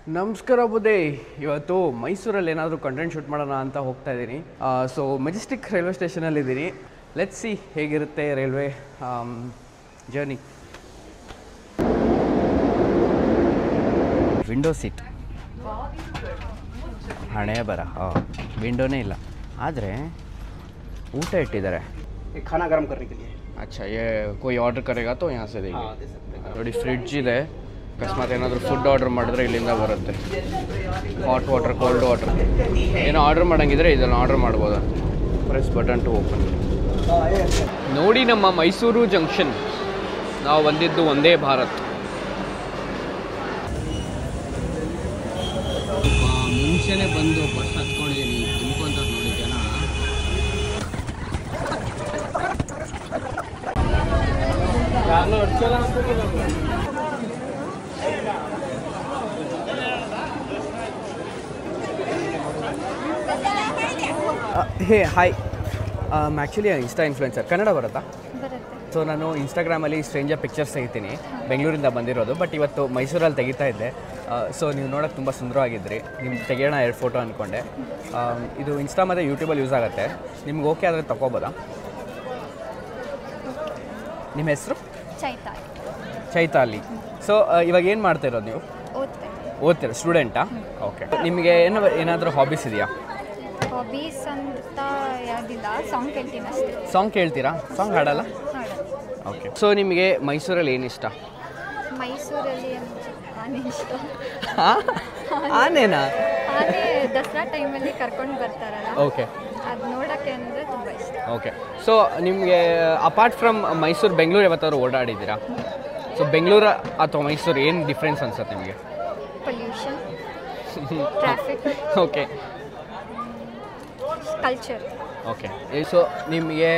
ನಮಸ್ಕಾರ ಬುದೇ. ಇವತ್ತು ಮೈಸೂರಲ್ಲಿ ಏನಾದರೂ ಕಂಟೆಂಟ್ ಶೂಟ್ ಮಾಡೋಣ ಅಂತ ಹೋಗ್ತಾ ಇದ್ದೀನಿ. ಸೊ ಮೆಜೆಸ್ಟಿಕ್ ರೈಲ್ವೆ ಸ್ಟೇಷನಲ್ಲಿ ಇದ್ದೀನಿ. ಲೆಟ್ಸ್ ಸಿ ಹೇಗಿರುತ್ತೆ ರೈಲ್ವೆ ಜರ್ನಿ. ವಿಂಡೋ ಸೀಟ್, ಹಣೆ ಬರ ವಿಂಡೋನೇ ಇಲ್ಲ, ಆದರೆ ಊಟ ಇಟ್ಟಿದ್ದಾರೆ. खाना गर्म करने के लिए. अच्छा, ये कोई ऑर्डर करेगा तो यहाँ से देंगे. ನೋಡಿ ಫ್ರಿಡ್ಜ್ ಇದೆ, ಅಕಸ್ಮಾತ್ ಏನಾದರೂ ಫುಡ್ ಆರ್ಡರ್ ಮಾಡಿದ್ರೆ ಇಲ್ಲಿಂದ ಬರುತ್ತೆ. ಹಾಟ್ ವಾಟರ್, ಕೋಲ್ಡ್ ವಾಟರ್ ಏನೋ ಆರ್ಡರ್ ಮಾಡೋಂಗಿದ್ರೆ ಇದನ್ನು ಆರ್ಡರ್ ಮಾಡ್ಬೋದಾ. Press button to open. ನೋಡಿ ನಮ್ಮ ಮೈಸೂರು ಜಂಕ್ಷನ್, ನಾವು ಬಂದಿದ್ದು ವಂದೇ ಭಾರತ್. ಮುಂಚೆನೇ ಬಂದು ಬಸ್ ಹತ್ಕೊಂಡಿದ್ದೀನಿ, ತುಂಬ್ಕೊಂತ ನೋಡಿ ಜನ. Hey hi, actually insta influencer. Kannada ಬರುತ್ತಾ? ಸೊ ನಾನು ಇನ್ಸ್ಟಾಗ್ರಾಮಲ್ಲಿ ಸ್ಟ್ರೇಂಜರ್ ಪಿಕ್ಚರ್ಸ್ ತೆಗಿತೀನಿ, ಬೆಂಗಳೂರಿಂದ ಬಂದಿರೋದು. ಬಟ್ ಇವತ್ತು ಮೈಸೂರಲ್ಲಿ ತೆಗಿತಾ ಇದ್ದೆ. ಸೊ ನೀವು ನೋಡೋಕ್ಕೆ ತುಂಬ ಸುಂದರವಾಗಿದ್ರಿ. ನಿಮ್ಗೆ ತೆಗಿಯೋಣ 2 ಫೋಟೋ ಅಂದ್ಕೊಂಡೆ. ಇದು ಇನ್ಸ್ಟಾ ಮತ್ತು ಯೂಟ್ಯೂಬಲ್ಲಿ ಯೂಸ್ ಆಗುತ್ತೆ. ನಿಮ್ಗೆ ಓಕೆ ಆದರೆ ತೊಗೋಬೋದಾ? ನಿಮ್ಮ ಹೆಸರು? ಚೈತಾಲಿ. ಸೊ ಇವಾಗ ಏನು ಮಾಡ್ತಾ ಇರೋದು ನೀವು? ಓದ್ತೀರ, ಸ್ಟೂಡೆಂಟಾ? ಓಕೆ. ನಿಮಗೆ ಏನಾದರೂ ಹಾಬೀಸ್ ಇದೆಯಾ? ಹಾಬೀಸ್ ಅಂತ ಯಾವುದಿಲ್ಲ, ಸಾಂಗ್ ಕೇಳ್ತೀನಿ ಅಷ್ಟೇ. ಸಾಂಗ್ ಕೇಳ್ತೀರಾ? ಸಾಂಗ್ ಹಾಡಲ್ಲ? ಓಕೆ. ಸೊ ನಿಮಗೆ ಮೈಸೂರಲ್ಲಿ ಏನು ಇಷ್ಟ? ಮೈಸೂರಲ್ಲಿ ಆನೆ ಇಷ್ಟ. ಆನೆನಾ? ಆನೆ ದಸರಾ ಟೈಮಲ್ಲಿ ಕರ್ಕೊಂಡು ಬರ್ತಾರಲ್ಲ, ಓಕೆ, ಅದು ನೋಡೋಕ್ಕೆ ಅಂದರೆ ತುಂಬ ಇಷ್ಟ. ಓಕೆ. ಸೊ ನಿಮಗೆ ಅಪಾರ್ಟ್ ಫ್ರಮ್ ಮೈಸೂರು, ಬೆಂಗಳೂರು ಯಾವತ್ತಾದ್ರು ಓಡಾಡಿದ್ದೀರಾ? ಸೊ ಬೆಂಗಳೂರು ಅಥವಾ ಮೈಸೂರು ಏನು ಡಿಫ್ರೆನ್ಸ್ ಅನ್ಸುತ್ತೆ ನಿಮಗೆ? Pollution, traffic, okay, culture. Okay. So ನಿಮಗೆ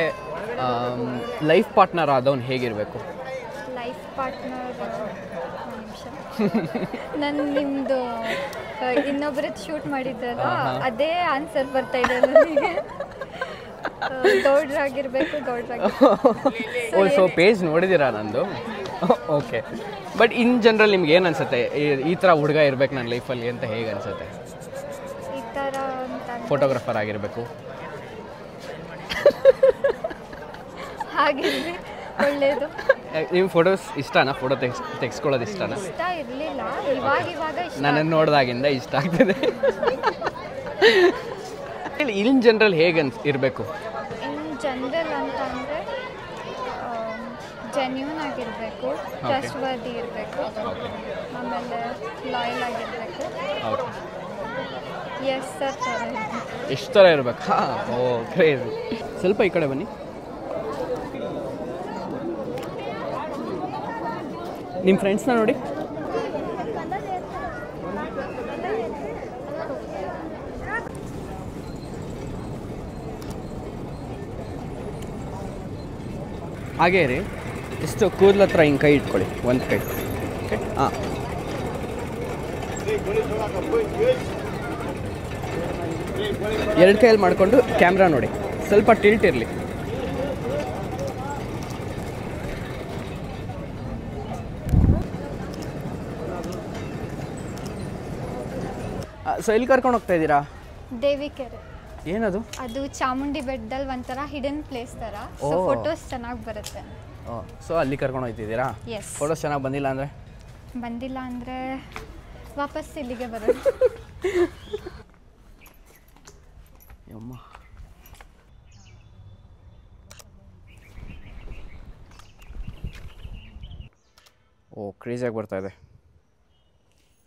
ಲೈಫ್ ಪಾರ್ಟ್ನರ್ ಆದವನು ಹೇಗಿರಬೇಕು? ಲೈಫ್ ಪಾರ್ಟ್ನರ್, ನಿಮಿಷ, ನಾನು ನಿಮ್ಮದು ಇನ್ನೊಬ್ರದ್ದು ಶೂಟ್ ಮಾಡಿದ್ದಲ್ಲ, ಅದೇ ಆನ್ಸರ್ ಬರ್ತಾ ಇದೆ ನನಗೆ. ಗೌಡ್ರಾಗಿರ್ಬೇಕು. ಓ, ಸೊ ಪೇಜ್ ನೋಡಿದ್ದೀರಾ ನಂದು? ಓಕೆ. ಬಟ್ ಇನ್ ಜನರಲ್ ನಿಮ್ಗೆ ಏನು ಅನ್ಸುತ್ತೆ, ಈ ಥರ ಹುಡುಗ ಇರ್ಬೇಕು ನನ್ನ ಲೈಫಲ್ಲಿ ಅಂತ ಹೇಗೆ ಅನ್ಸುತ್ತೆ? ಈ ಥರ ಅಂತ ಫೋಟೋಗ್ರಾಫರ್ ಆಗಿರಬೇಕು, ಹಾಗಿರ್ಲಿ, ಒಳ್ಳೇದು. ನಿಮ್ಮ ಫೋಟೋಸ್ ಇಷ್ಟನಾ? ಫೋಟೋ ತೆಗೆಸ್ಕೊಳ್ಳೋದು ಇಷ್ಟನಾ? ಇಷ್ಟ ಇರಲಿಲ್ಲ, ಇವಾಗ ಇಷ್ಟ. ನನ್ನನ್ನು ನೋಡಿದಾಗಿಂದ ಇಷ್ಟ ಆಗ್ತದೆ. ಇನ್ ಜನರಲ್ ಹೇಗೆ ಇರಬೇಕು? ಇನ್ ಜನರಲ್ ಅಂತ ಅಂದರೆ ಜೆನ್ಯೂನ್ ಆಗಿರಬೇಕು, ಟ್ರಸ್ಟ್ ವರ್ದಿ ಇರಬೇಕು, ಆಮೇಲೆ ಲಾಯಲ್ ಆಗಿರಬೇಕು. ಎಸ್ ಸರ್, ಥರ ಇರಬೇಕು. ಎಷ್ಟು ಥರ ಇರಬೇಕು? ಹಾಂ, ಓ ಕ್ರೇಜ್. ಸ್ವಲ್ಪ ಈ ಕಡೆ ಬನ್ನಿ. ನಿಮ್ಮ ಫ್ರೆಂಡ್ಸ್ನ ನೋಡಿ. ಹಾಗೇ ರೀ, ಎಷ್ಟು ಕೂದಲ ಹತ್ರ ಹಿಂಗೆ ಕೈ ಇಟ್ಕೊಳ್ಳಿ, ಒಂದು ಕೈ. ಓಕೆ, ಹಾಂ. ಎರಡು ಕೈಯಲ್ಲಿ ಮಾಡಿಕೊಂಡು ಕ್ಯಾಮ್ರಾ ನೋಡಿ, ಸ್ವಲ್ಪ ಟಿಲ್ಟ್ ಇರಲಿ. ಸೊ ಎಲ್ಲಿ ಕರ್ಕೊಂಡು ಹೋಗ್ತಾ ಇದ್ದೀರಾ? ದೇವಿಕೆರೆ. ಏನದು? ಅದು ಚಾಮುಂಡಿ ಬೆಟ್ಟದಲ್ಲಿ ಒಂಥರ ಹಿಡನ್ ಪ್ಲೇಸ್ ಥರ, ಸೊ ಫೋಟೋಸ್ ಚೆನ್ನಾಗಿ ಬರುತ್ತೆ. ಸೊ ಅಲ್ಲಿ ಕರ್ಕೊಂಡು ಹೋಗ್ತಿದ್ದೀರಾ? ಎಸ್. ಫೋಟೋಸ್ ಚೆನ್ನಾಗಿ ಬಂದಿಲ್ಲ ಅಂದರೆ? ಬಂದಿಲ್ಲ ಅಂದರೆ ವಾಪಸ್ ಇಲ್ಲಿಗೆ ಬರೋದು. ಅಮ್ಮ, ಓ ಕ್ರೇಜಿಯಾಗಿ ಬರ್ತಾ ಇದೆ.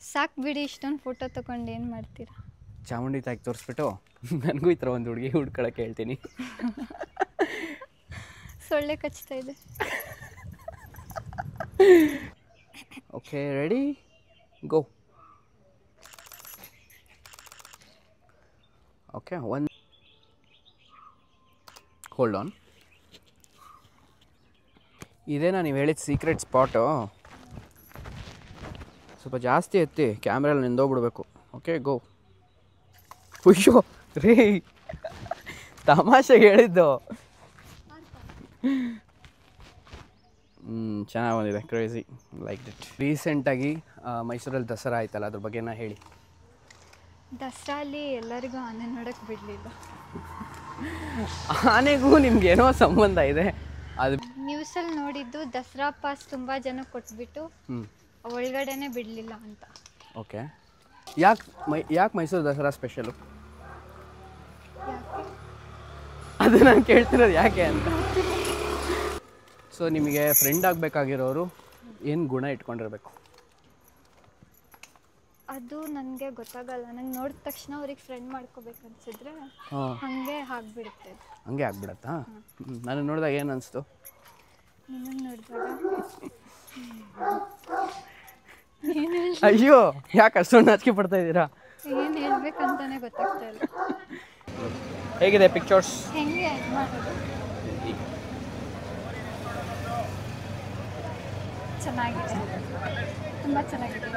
ಸಾಕು ಬಿಡಿ, ಇಷ್ಟೊಂದು ಫೋಟೋ ತೊಗೊಂಡು ಏನು ಮಾಡ್ತೀರಾ? ಚಾಮುಂಡಿ ತಾಯಿಗೆ ತೋರಿಸ್ಬಿಟ್ಟು ನನಗೂ ಈ ಥರ ಒಂದು ಹುಡುಗಿ ಹುಡ್ಕೊಳಕ್ಕೆ ಹೇಳ್ತೀನಿ. ಸೊಳ್ಳೆ ಕಚ್ತಾ ಇದೆ. Okay, ready, go. Okay, one hold on. ಇದೇನಾ ನೀವು ಹೇಳಿದ ಸೀಕ್ರೆಟ್ ಸ್ಪಾಟು? ಸ್ವಲ್ಪ ಜಾಸ್ತಿ ಎತ್ತಿ, ಕ್ಯಾಮ್ರಲ್ಲಿ ನಿಂದೋಗ್ಬಿಡ್ಬೇಕು. ಓಕೆ, ಗೋ. ಅಯ್ಯೋ ರೀ, ತಮಾಷೆಗೆ ಹೇಳಿದ್ದು. ಚೆನ್ನಾಗಿ ಬಂದಿದೆ, ಕ್ರೇಜಿ, ಲೈಕ್ ಇಟ್. ರೀಸೆಂಟಾಗಿ ಮೈಸೂರಲ್ಲಿ ದಸರಾ ಆಯ್ತಲ್ಲ, ಅದ್ರ ಬಗ್ಗೆನ ಹೇಳಿ. ದಸರಾಲಿ ಎಲ್ಲರಿಗೂ ಆನೆ ನೋಡೋಕ್ಕೆ ಬಿಡಲಿಲ್ಲ. ಆನೆಗೂ ನಿಮ್ಗೇನೋ ಸಂಬಂಧ ಇದೆ. ಅದು ನ್ಯೂಸಲ್ಲಿ ನೋಡಿದ್ದು ದಸರಾ ಪಾಸ್ ತುಂಬ ಜನ ಕೊಟ್ಬಿಟ್ಟು ಒಳಗಡೆನೆ ಬಿಡಲಿಲ್ಲ ಅಂತ. ಓಕೆ, ಯಾಕೆ ಮೈಸೂರು ದಸರಾ ಸ್ಪೆಷಲು? ಅದು ನಾನು ಕೇಳ್ತಿರೋದು ಯಾಕೆ ಅಂತ. ಸೊ ನಿಮಗೆ ಫ್ರೆಂಡ್ ಆಗಬೇಕಾಗಿರೋರು ಏನು ಗುಣ ಇಟ್ಕೊಂಡಿರ್ಬೇಕು? ಅದು ನನಗೆ ಗೊತ್ತಾಗಲ್ಲ. ನಂಗೆ ನೋಡಿದ ತಕ್ಷಣ ಅವ್ರಿಗೆ ಫ್ರೆಂಡ್ ಮಾಡ್ಕೋಬೇಕು ಅನ್ಸಿದ್ರೆ ಹಾಗೆ ಆಗ್ಬಿಡುತ್ತೆ. ಹಂಗೆ ಆಗ್ಬಿಡತ್ತಾ? ನಾನು ನೋಡಿದಾಗ ಏನು ಅನಿಸ್ತು? ನಿಮ್ಮನ್ನು ನೋಡಿದಾಗ ಅಯ್ಯೋ, ಯಾಕೆ ಅಷ್ಟೊಂದು ನಾಚಿಕೆ ಪಡ್ತಾ ಇದ್ದೀರಾ? ಏನು ಹೇಳ್ಬೇಕಂತಾನೆ ಗೊತ್ತಾಗ್ತಾ ಇಲ್ಲ. ಹೇಗಿದೆ ಪಿಕ್ಚರ್ಸ್? ಹೆಂಗೆ ಮಾಡೋದು? ಚೆನ್ನಾಗಿದೆ, ತುಂಬ ಚೆನ್ನಾಗಿದೆ.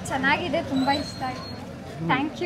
ಚೆನ್ನಾಗಿದೆ, ತುಂಬ ಇಷ್ಟ ಆಯಿತು. Thank you.